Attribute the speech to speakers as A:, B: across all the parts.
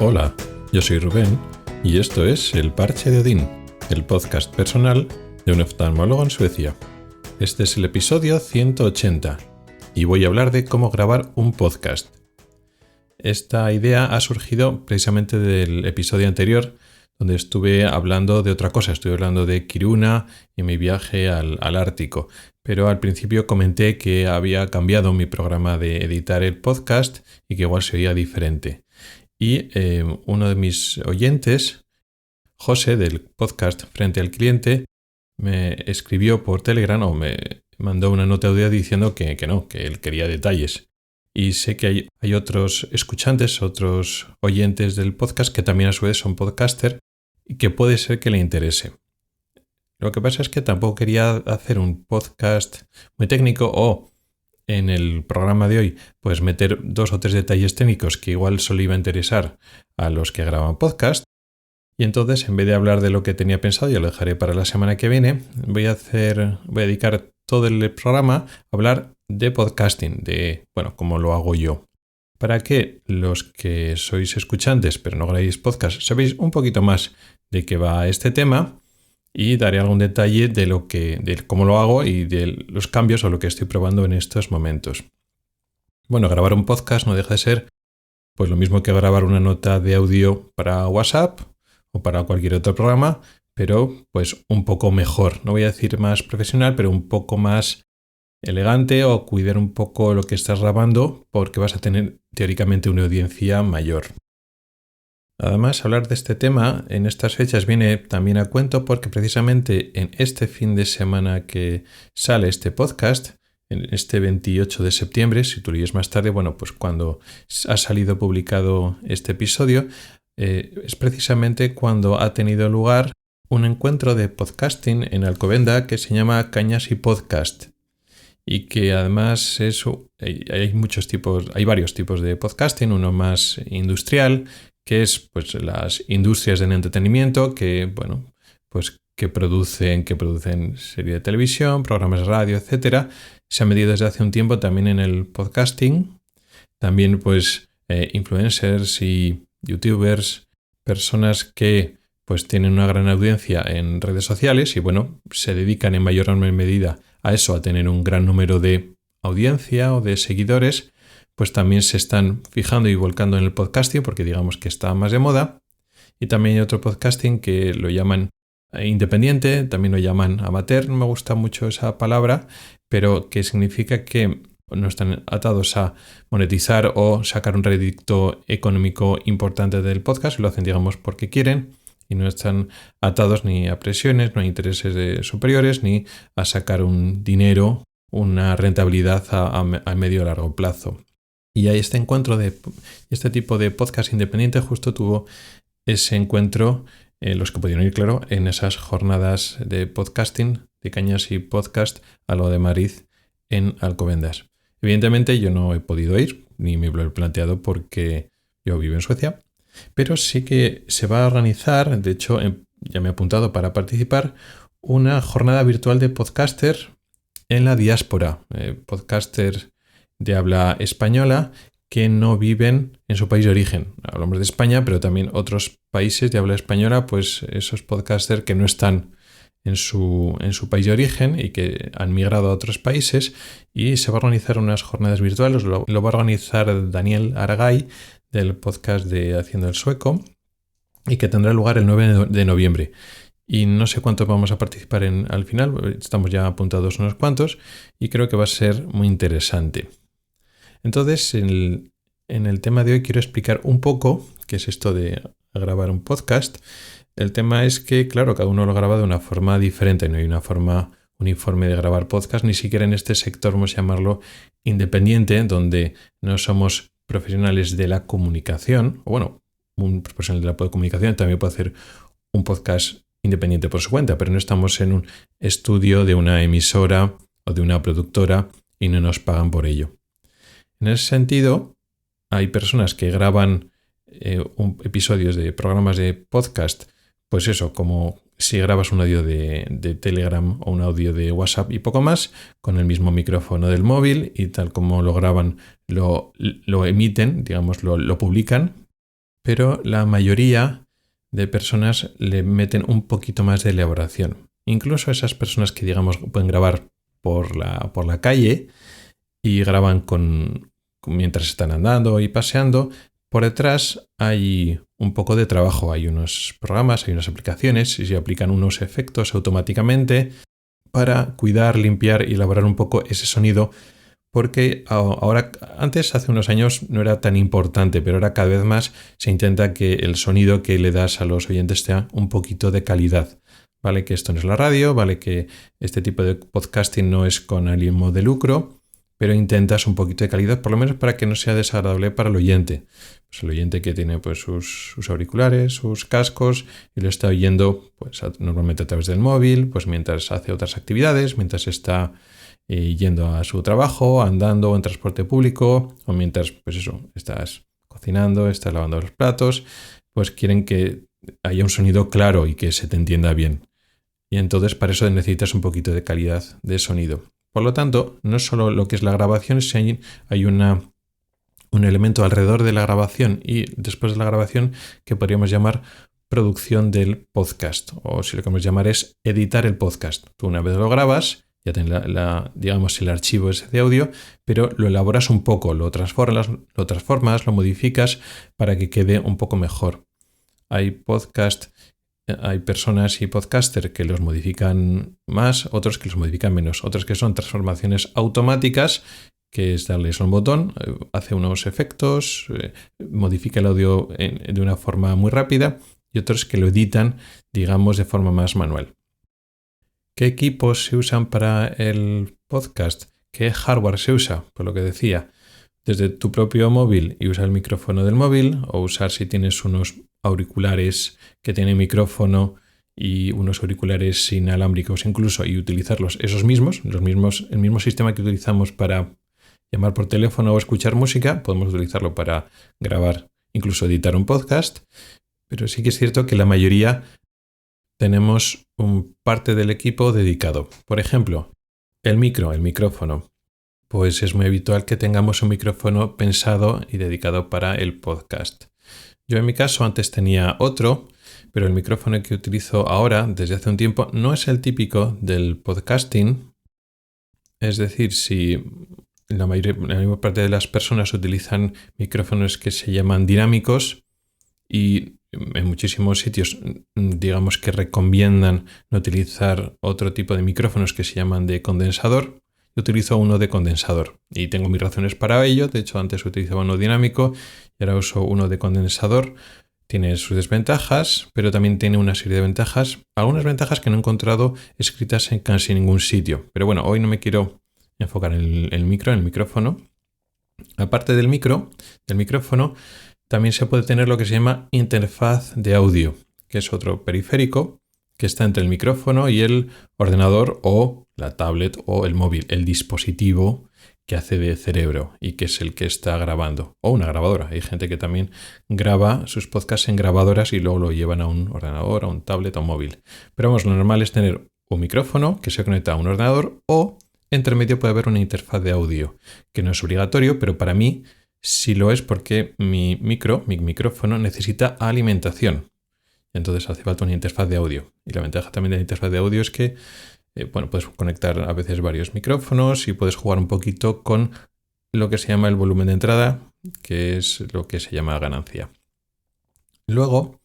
A: Hola, yo soy Rubén y esto es El Parche de Odín, el podcast personal de un oftalmólogo en Suecia. Este es el episodio 180 y voy a hablar de cómo grabar un podcast. Esta idea ha surgido precisamente del episodio anterior, donde estuve hablando de otra cosa. Estuve hablando de Kiruna y mi viaje al Ártico. Pero al principio comenté que había cambiado mi programa de editar el podcast y que igual se oía diferente. Y uno de mis oyentes, José, del podcast Frente al Cliente, me escribió por Telegram o me mandó una nota de audio diciendo que él quería detalles. Y sé que hay otros escuchantes, otros oyentes del podcast que también a su vez son podcaster y que puede ser que le interese. Lo que pasa es que tampoco quería hacer un podcast muy técnico o en el programa de hoy pues meter 2 o 3 detalles técnicos que igual solo iba a interesar a los que graban podcast. Y entonces, en vez de hablar de lo que tenía pensado, ya lo dejaré para la semana que viene, voy a dedicar todo el programa a hablar de podcasting, de, cómo lo hago yo. Para que los que sois escuchantes pero no grabáis podcast, sabéis un poquito más de qué va este tema y daré algún detalle de cómo lo hago y de los cambios o lo que estoy probando en estos momentos. Bueno, grabar un podcast no deja de ser pues lo mismo que grabar una nota de audio para WhatsApp o para cualquier otro programa, pero pues un poco mejor. No voy a decir más profesional, pero un poco más elegante o cuidar un poco lo que estás grabando porque vas a tener teóricamente una audiencia mayor. Además, hablar de este tema en estas fechas viene también a cuento porque precisamente en este fin de semana que sale este podcast, en este 28 de septiembre, si tú lo oyes más tarde, pues cuando ha salido publicado este episodio, es precisamente cuando ha tenido lugar un encuentro de podcasting en Alcobendas que se llama Cañas y Podcast. Y que además hay varios tipos de podcasting, uno más industrial, que es pues las industrias del entretenimiento que producen serie de televisión, programas de radio, etcétera. Se ha metido desde hace un tiempo también en el podcasting. También influencers y youtubers, personas que pues tienen una gran audiencia en redes sociales y se dedican en mayor o menor medida a eso, a tener un gran número de audiencia o de seguidores, pues también se están fijando y volcando en el podcasting porque digamos que está más de moda. Y también hay otro podcasting que lo llaman independiente, también lo llaman amateur, no me gusta mucho esa palabra, pero que significa que no están atados a monetizar o sacar un rédito económico importante del podcast, lo hacen digamos porque quieren y no están atados ni a presiones, no a intereses superiores, ni a sacar un dinero, una rentabilidad a medio o largo plazo. Y ahí este tipo de podcast independiente justo tuvo ese encuentro, los que pudieron ir, claro, en esas jornadas de podcasting, de Cañas y Podcast, a lo de Madrid en Alcobendas. Evidentemente yo no he podido ir, ni me lo he planteado porque yo vivo en Suecia, pero sí que se va a organizar, de hecho ya me he apuntado para participar, una jornada virtual de podcaster en la diáspora, podcaster de habla española que no viven en su país de origen. Hablamos de España, pero también otros países de habla española, pues esos podcasters que no están en su país de origen y que han migrado a otros países, y se va a organizar unas jornadas virtuales. Lo va a organizar Daniel Aragay del podcast de Haciendo el Sueco y que tendrá lugar el 9 de noviembre. Y no sé cuántos vamos a participar al final, estamos ya apuntados unos cuantos y creo que va a ser muy interesante. Entonces, en el tema de hoy quiero explicar un poco qué es esto de grabar un podcast. El tema es que, claro, cada uno lo graba de una forma diferente, no hay una forma uniforme de grabar podcast, ni siquiera en este sector, vamos a llamarlo independiente, donde no somos profesionales de la comunicación, un profesional de la comunicación también puede hacer un podcast independiente por su cuenta, pero no estamos en un estudio de una emisora o de una productora y no nos pagan por ello. En ese sentido, hay personas que graban episodios de programas de podcast, pues eso, como si grabas un audio de Telegram o un audio de WhatsApp y poco más, con el mismo micrófono del móvil y tal como lo graban, lo emiten, digamos, lo publican pero la mayoría de personas le meten un poquito más de elaboración. Incluso esas personas que, digamos, pueden grabar por la calle y graban mientras están andando y paseando, por detrás hay un poco de trabajo. Hay unos programas, hay unas aplicaciones y se aplican unos efectos automáticamente para cuidar, limpiar y elaborar un poco ese sonido, porque ahora, antes, hace unos años, no era tan importante, pero ahora cada vez más se intenta que el sonido que le das a los oyentes sea un poquito de calidad. Vale que esto no es la radio, vale que este tipo de podcasting no es con ánimo de lucro, pero intentas un poquito de calidad, por lo menos para que no sea desagradable para el oyente. Pues el oyente que tiene pues sus auriculares, sus cascos, y lo está oyendo pues normalmente a través del móvil, pues mientras hace otras actividades, mientras está yendo a su trabajo, andando en transporte público, o mientras pues eso, estás cocinando, estás lavando los platos, pues quieren que haya un sonido claro y que se te entienda bien. Y entonces para eso necesitas un poquito de calidad de sonido. Por lo tanto, no solo lo que es la grabación, sino hay un elemento alrededor de la grabación y después de la grabación que podríamos llamar producción del podcast, o si lo queremos llamar es editar el podcast. Tú una vez lo grabas, ya tienes digamos el archivo ese de audio, pero lo elaboras un poco, lo transformas, lo modificas para que quede un poco mejor. Hay personas y podcasters que los modifican más, otros que los modifican menos, otros que son transformaciones automáticas, que es darles un botón, hace unos efectos, modifica el audio de una forma muy rápida, y otros que lo editan, digamos, de forma más manual. ¿Qué equipos se usan para el podcast? ¿Qué hardware se usa? Pues lo que decía, desde tu propio móvil y usar el micrófono del móvil, o usar si tienes unos auriculares que tienen micrófono y unos auriculares inalámbricos incluso, y utilizarlos el mismo sistema que utilizamos para llamar por teléfono o escuchar música, podemos utilizarlo para grabar, incluso editar un podcast, pero sí que es cierto que la mayoría tenemos parte del equipo dedicado. Por ejemplo, el micrófono. Pues es muy habitual que tengamos un micrófono pensado y dedicado para el podcast. Yo en mi caso antes tenía otro, pero el micrófono que utilizo ahora, desde hace un tiempo, no es el típico del podcasting. Es decir, si la mayor parte de las personas utilizan micrófonos que se llaman dinámicos, y en muchísimos sitios digamos que recomiendan no utilizar otro tipo de micrófonos que se llaman de condensador. Yo utilizo uno de condensador y tengo mis razones para ello. De hecho, antes utilizaba uno dinámico y ahora uso uno de condensador. Tiene sus desventajas, pero también tiene una serie de ventajas. Algunas ventajas que no he encontrado escritas en casi ningún sitio. Pero bueno, hoy no me quiero enfocar en el micrófono. Aparte del micrófono, también se puede tener lo que se llama interfaz de audio, que es otro periférico que está entre el micrófono y el ordenador o la tablet o el móvil, el dispositivo que hace de cerebro y que es el que está grabando. O una grabadora. Hay gente que también graba sus podcasts en grabadoras y luego lo llevan a un ordenador, a un tablet o un móvil. Pero vamos, lo normal es tener un micrófono que se conecta a un ordenador, o entre medio puede haber una interfaz de audio, que no es obligatorio, pero para mí sí lo es, porque mi micrófono necesita alimentación. Entonces hace falta una interfaz de audio. Y la ventaja también de la interfaz de audio es que puedes conectar a veces varios micrófonos y puedes jugar un poquito con lo que se llama el volumen de entrada, que es lo que se llama ganancia. Luego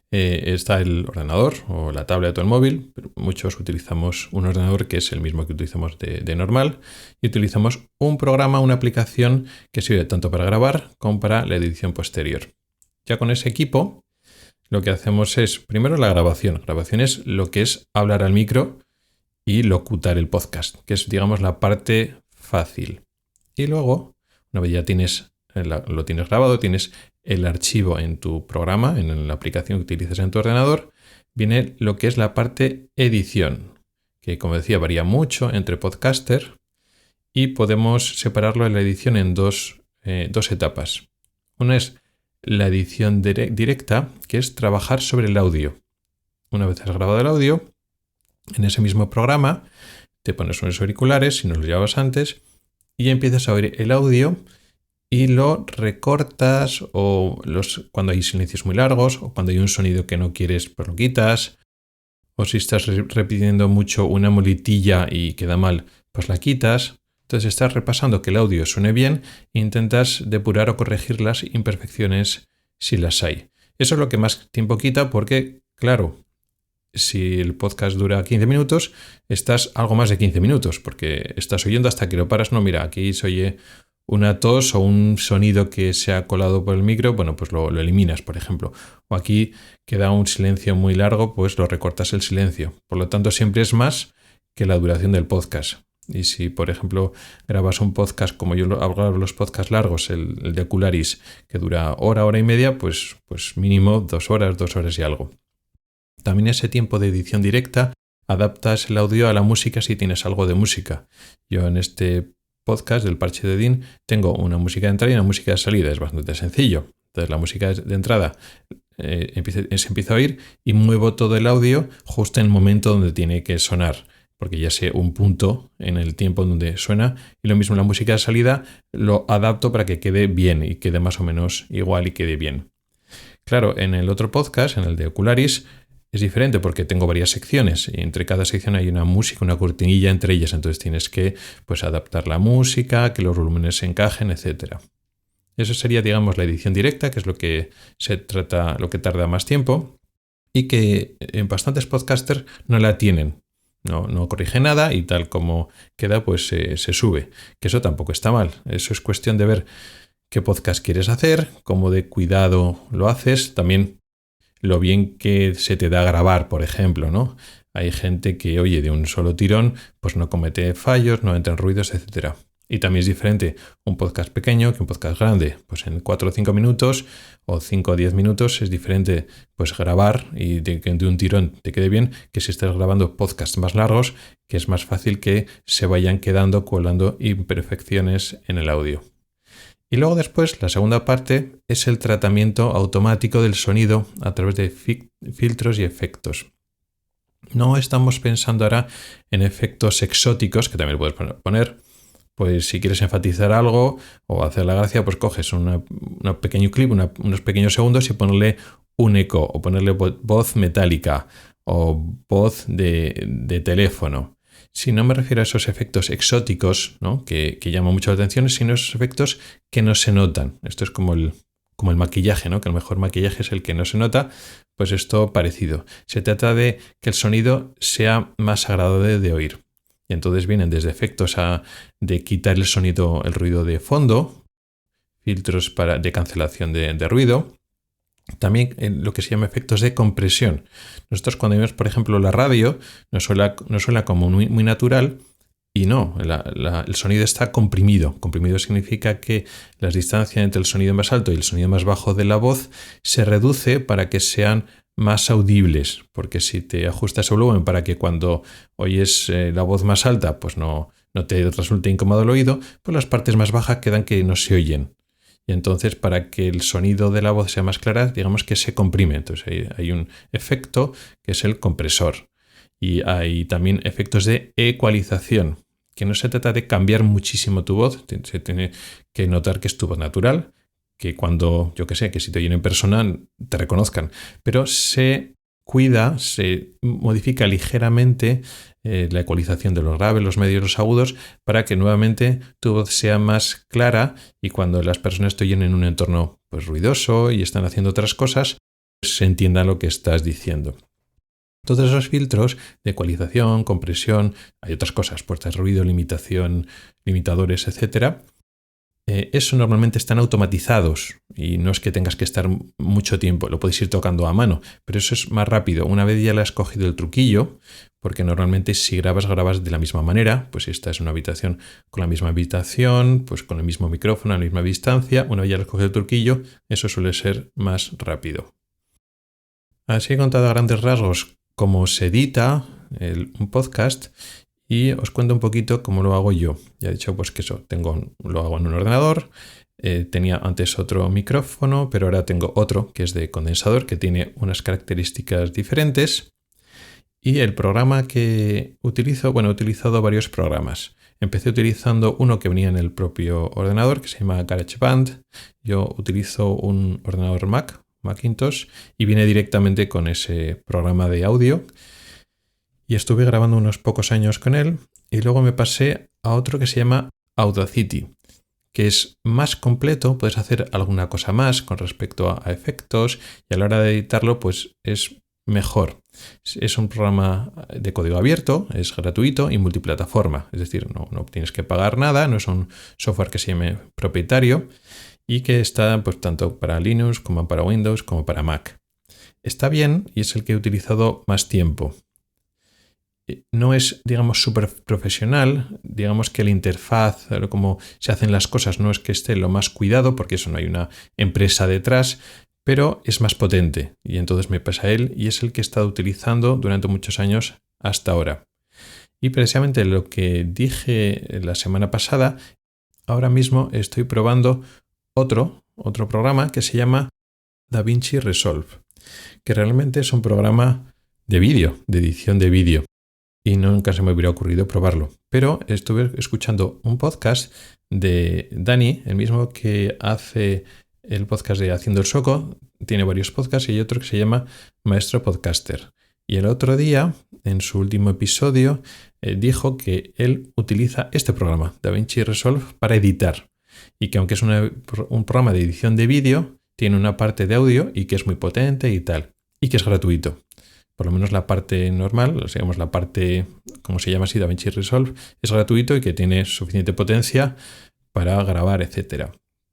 A: está el ordenador o la tablet o el móvil, pero muchos utilizamos un ordenador que es el mismo que utilizamos de normal, y utilizamos un programa, una aplicación que sirve tanto para grabar como para la edición posterior. Ya con ese equipo lo que hacemos es primero la grabación. Grabación es lo que es hablar al micro y locutar el podcast, que es, digamos, la parte fácil. Y luego, una vez ya lo tienes grabado, tienes el archivo en tu programa, en la aplicación que utilices en tu ordenador, viene lo que es la parte edición, que, como decía, varía mucho entre podcaster, y podemos separarlo en la edición en dos etapas. Una es la edición directa, que es trabajar sobre el audio. Una vez has grabado el audio, en ese mismo programa te pones unos auriculares, si no los llevabas antes, y empiezas a oír el audio y lo recortas o cuando hay silencios muy largos o cuando hay un sonido que no quieres, pues lo quitas. O si estás repitiendo mucho una muletilla y queda mal, pues la quitas. Entonces estás repasando que el audio suene bien e intentas depurar o corregir las imperfecciones si las hay. Eso es lo que más tiempo quita porque, claro, si el podcast dura 15 minutos, estás algo más de 15 minutos porque estás oyendo hasta que lo paras. No, mira, aquí se oye una tos o un sonido que se ha colado por el micro, bueno, pues lo eliminas, por ejemplo. O aquí queda un silencio muy largo, pues lo recortas el silencio. Por lo tanto, siempre es más que la duración del podcast. Y si, por ejemplo, grabas un podcast como yo hago los podcasts largos, el de Ocularis, que dura hora y media, pues mínimo 2 horas y algo. También ese tiempo de edición directa adaptas el audio a la música si tienes algo de música. Yo en este podcast del Parche de Dean tengo una música de entrada y una música de salida. Es bastante sencillo. Entonces la música de entrada se empieza a oír y muevo todo el audio justo en el momento donde tiene que sonar, porque ya sé un punto en el tiempo donde suena, y lo mismo la música de salida lo adapto para que quede bien y quede más o menos igual y quede bien. Claro, en el otro podcast, en el de Ocularis, es diferente porque tengo varias secciones y entre cada sección hay una música, una cortinilla entre ellas, entonces tienes que adaptar la música, que los volúmenes se encajen, etc. Eso sería, digamos, la edición directa, que es lo que tarda más tiempo y que en bastantes podcasters no la tienen. No corrige nada y tal como queda, pues se sube. Que eso tampoco está mal. Eso es cuestión de ver qué podcast quieres hacer, cómo de cuidado lo haces, también lo bien que se te da grabar, por ejemplo, ¿no? Hay gente que, oye, de un solo tirón, pues no comete fallos, no entran ruidos, etc. Y también es diferente un podcast pequeño que un podcast grande. Pues en 4 o 5 minutos o 5 o 10 minutos es diferente pues grabar y que de un tirón te quede bien que si estás grabando podcasts más largos, que es más fácil que se vayan colando imperfecciones en el audio. Y luego después, la segunda parte es el tratamiento automático del sonido a través de filtros y efectos. No estamos pensando ahora en efectos exóticos, que también puedes poner. Pues si quieres enfatizar algo o hacer la gracia, pues coges un pequeño clip, unos pequeños segundos y ponerle un eco o ponerle voz metálica o voz de teléfono. Si no me refiero a esos efectos exóticos, ¿no? que llaman mucho la atención, sino esos efectos que no se notan. Esto es como el maquillaje, ¿no? Que el mejor maquillaje es el que no se nota. Pues esto parecido. Se trata de que el sonido sea más agradable de oír. Y entonces vienen desde efectos de quitar el sonido, el ruido de fondo, filtros de cancelación de ruido. También lo que se llama efectos de compresión. Nosotros cuando vemos, por ejemplo, la radio, nos suena como muy, muy natural y no, el sonido está comprimido. Comprimido significa que la distancia entre el sonido más alto y el sonido más bajo de la voz se reduce para que sean más audibles, porque si te ajustas el volumen para que cuando oyes la voz más alta pues no te resulte incómodo el oído, pues las partes más bajas quedan que no se oyen. Y entonces, para que el sonido de la voz sea más clara, digamos que se comprime. Entonces hay un efecto que es el compresor. Y hay también efectos de ecualización, que no se trata de cambiar muchísimo tu voz, se tiene que notar que es tu voz natural, que cuando, que si te oyen en persona, te reconozcan. Pero se cuida, se modifica ligeramente la ecualización de los graves, los medios, los agudos, para que nuevamente tu voz sea más clara y cuando las personas te oyen en un entorno pues ruidoso y están haciendo otras cosas, pues se entienda lo que estás diciendo. Todos esos filtros de ecualización, compresión, hay otras cosas, puertas de ruido, limitación, limitadores, etc. Eso normalmente están automatizados y no es que tengas que estar mucho tiempo, lo puedes ir tocando a mano, pero eso es más rápido. Una vez ya le has cogido el truquillo, porque normalmente si grabas de la misma manera, pues si estás en una habitación con la misma habitación, pues con el mismo micrófono a la misma distancia, una vez ya le has cogido el truquillo, eso suele ser más rápido. Así he contado a grandes rasgos cómo se edita un podcast y os cuento un poquito cómo lo hago yo. Ya he dicho pues que eso, lo hago en un ordenador, tenía antes otro micrófono, pero ahora tengo otro que es de condensador, que tiene unas características diferentes Y el programa que utilizo, he utilizado varios programas. Empecé utilizando uno que venía en el propio ordenador, que se llama GarageBand. Yo utilizo un ordenador Macintosh, y viene directamente con ese programa de audio. Y estuve grabando unos pocos años con él. Y luego me pasé a otro que se llama Audacity, que es más completo, puedes hacer alguna cosa más con respecto a efectos, y a la hora de editarlo pues es mejor. Es un programa de código abierto, es gratuito y multiplataforma, es decir, no tienes que pagar nada, no es un software que se llame propietario y que está pues tanto para Linux como para Windows como para Mac. Está bien y es el que he utilizado más tiempo. No es, digamos, súper profesional, digamos que la interfaz, cómo se hacen las cosas, no es que esté lo más cuidado, porque eso no hay una empresa detrás, pero es más potente. Y entonces me pasa a él y es el que he estado utilizando durante muchos años hasta ahora. Y precisamente lo que dije la semana pasada, ahora mismo estoy probando otro programa que se llama DaVinci Resolve, que realmente es un programa de vídeo, de edición de vídeo. Y nunca se me hubiera ocurrido probarlo. Pero estuve escuchando un podcast de Dani, el mismo que hace el podcast de Haciendo el Soco. Tiene varios podcasts y hay otro que se llama Maestro Podcaster. Y el otro día, en su último episodio, dijo que él utiliza este programa, DaVinci Resolve, para editar. Y que aunque es un programa de edición de vídeo, tiene una parte de audio y que es muy potente y tal. Y que es gratuito. Por lo menos la parte normal, digamos la parte, como se llama así, DaVinci Resolve, es gratuito y que tiene suficiente potencia para grabar, etc.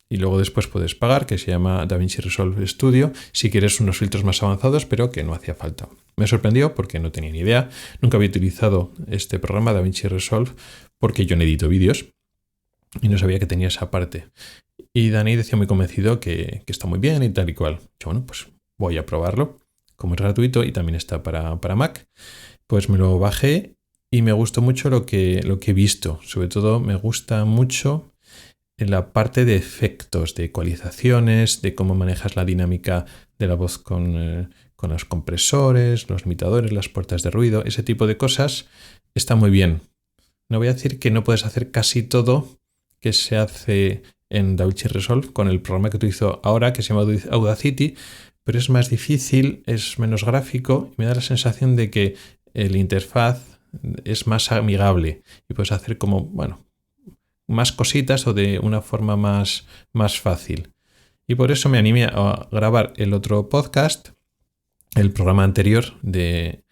A: Y luego después puedes pagar, que se llama DaVinci Resolve Studio, si quieres unos filtros más avanzados, pero que no hacía falta. Me sorprendió porque no tenía ni idea. Nunca había utilizado este programa DaVinci Resolve porque yo no edito vídeos y no sabía que tenía esa parte. Y Dani decía muy convencido que está muy bien y tal y cual. Yo, pues voy a probarlo. Como es gratuito y también está para Mac, pues me lo bajé y me gustó mucho lo que he visto. Sobre todo me gusta mucho en la parte de efectos, de ecualizaciones, de cómo manejas la dinámica de la voz con los compresores, los limitadores, las puertas de ruido, ese tipo de cosas está muy bien. No voy a decir que no puedes hacer casi todo que se hace en DaVinci Resolve con el programa que utilizo ahora, que se llama Audacity, pero es más difícil, es menos gráfico y me da la sensación de que la interfaz es más amigable y puedes hacer como, más cositas o de una forma más fácil. Y por eso me animé a grabar el otro podcast, el programa anterior del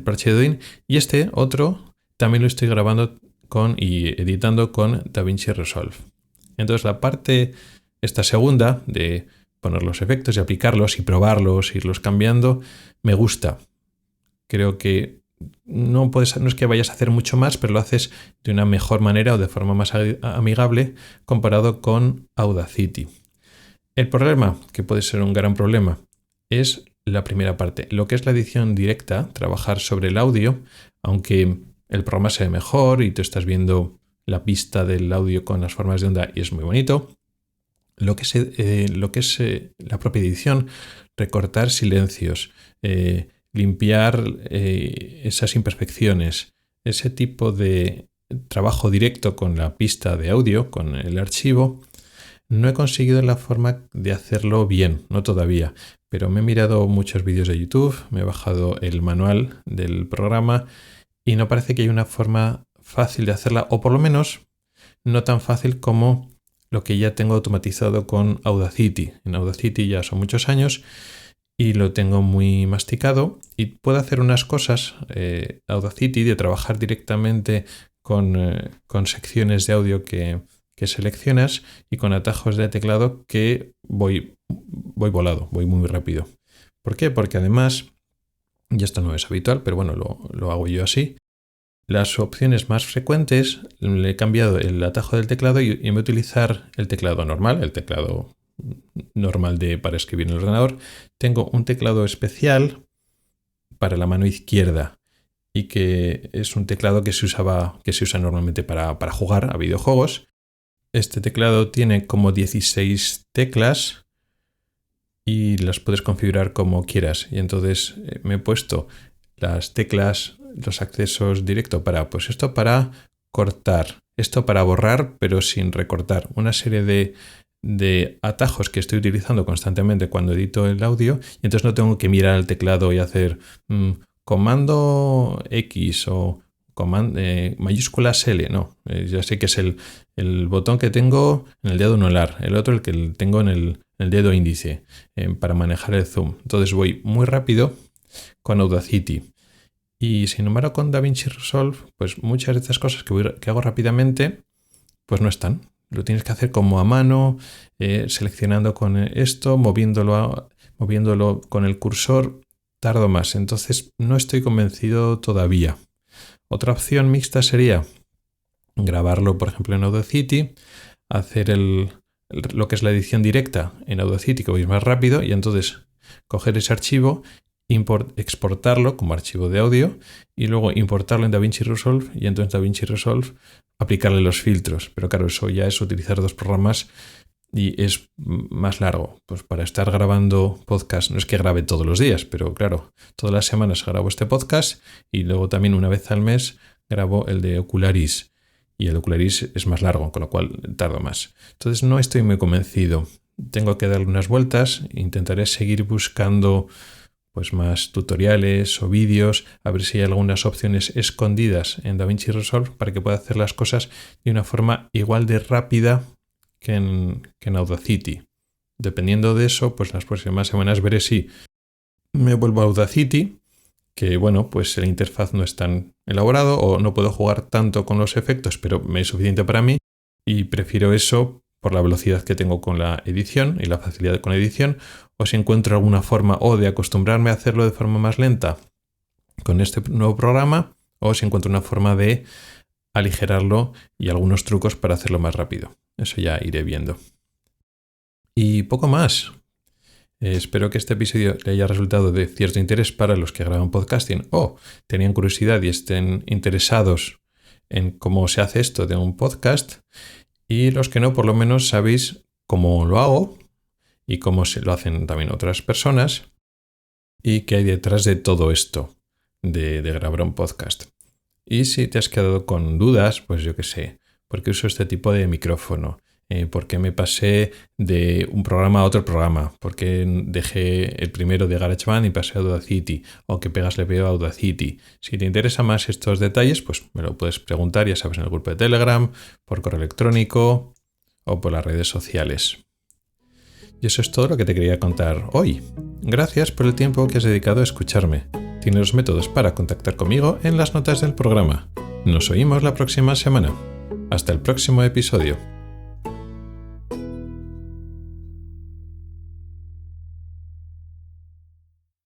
A: parche de Odin, y este otro también lo estoy grabando y editando con DaVinci Resolve. Entonces la parte, esta segunda, de poner los efectos y aplicarlos y probarlos, irlos cambiando, me gusta. Creo que no es que vayas a hacer mucho más, pero lo haces de una mejor manera o de forma más amigable comparado con Audacity. El problema, que puede ser un gran problema, es la primera parte. Lo que es la edición directa, trabajar sobre el audio, aunque el programa se ve mejor y tú estás viendo la pista del audio con las formas de onda y es muy bonito. Lo que es la propia edición, recortar silencios, limpiar esas imperfecciones, ese tipo de trabajo directo con la pista de audio, con el archivo, no he conseguido la forma de hacerlo bien, no todavía, pero me he mirado muchos vídeos de YouTube, me he bajado el manual del programa y no parece que haya una forma fácil de hacerla, o por lo menos no tan fácil como lo que ya tengo automatizado con Audacity. En Audacity ya son muchos años y lo tengo muy masticado y puedo hacer unas cosas, Audacity, de trabajar directamente con secciones de audio que seleccionas y con atajos de teclado que voy volado, voy muy rápido. ¿Por qué? Porque además, y esto no es habitual, pero bueno, lo hago yo así, las opciones más frecuentes, le he cambiado el atajo del teclado y en vez de utilizar el teclado normal para escribir en el ordenador, tengo un teclado especial para la mano izquierda y que es un teclado que se usa normalmente para jugar a videojuegos. Este teclado tiene como 16 teclas y las puedes configurar como quieras. Y entonces me he puesto las teclas, los accesos directo para, pues esto para cortar, esto para borrar pero sin recortar, una serie de atajos que estoy utilizando constantemente cuando edito el audio y entonces no tengo que mirar el teclado y hacer comando X o mayúsculas L, no, ya sé que es el botón que tengo en el dedo anular, el otro el que tengo en el dedo índice para manejar el zoom. Entonces voy muy rápido con Audacity. Y sin embargo con DaVinci Resolve, pues muchas de estas cosas que hago rápidamente, pues no están. Lo tienes que hacer como a mano, seleccionando con esto, moviéndolo con el cursor, tardo más. Entonces no estoy convencido todavía. Otra opción mixta sería grabarlo, por ejemplo, en Audacity, hacer lo que es la edición directa en Audacity, que vais más rápido, y entonces coger ese archivo, exportarlo como archivo de audio y luego importarlo en DaVinci Resolve y entonces DaVinci Resolve aplicarle los filtros. Pero claro, eso ya es utilizar dos programas y es más largo. Pues para estar grabando podcast, no es que grabe todos los días, pero claro, todas las semanas grabo este podcast y luego también una vez al mes grabo el de Ocularis. Y el Ocularis es más largo, con lo cual tardo más. Entonces no estoy muy convencido. Tengo que darle unas vueltas. Intentaré seguir buscando pues más tutoriales o vídeos, a ver si hay algunas opciones escondidas en DaVinci Resolve para que pueda hacer las cosas de una forma igual de rápida que en Audacity. Dependiendo de eso, pues las próximas semanas veré si me vuelvo a Audacity, que bueno, pues la interfaz no es tan elaborado o no puedo jugar tanto con los efectos, pero me es suficiente para mí y prefiero eso por la velocidad que tengo con la edición y la facilidad con la edición, o si encuentro alguna forma o de acostumbrarme a hacerlo de forma más lenta con este nuevo programa, o si encuentro una forma de aligerarlo y algunos trucos para hacerlo más rápido. Eso ya iré viendo. Y poco más. Espero que este episodio le haya resultado de cierto interés para los que graban podcasting o tenían curiosidad y estén interesados en cómo se hace esto de un podcast. Y los que no, por lo menos sabéis cómo lo hago y cómo se lo hacen también otras personas y qué hay detrás de todo esto de grabar un podcast. Y si te has quedado con dudas, pues yo qué sé, ¿por qué uso este tipo de micrófono? ¿Por qué me pasé de un programa a otro programa? ¿Por qué dejé el primero de GarageBand y pasé a Audacity? ¿O qué pegas le veo a Audacity? Si te interesan más estos detalles, pues me lo puedes preguntar, ya sabes, en el grupo de Telegram, por correo electrónico o por las redes sociales. Y eso es todo lo que te quería contar hoy. Gracias por el tiempo que has dedicado a escucharme. Tienes los métodos para contactar conmigo en las notas del programa. Nos oímos la próxima semana. Hasta el próximo episodio.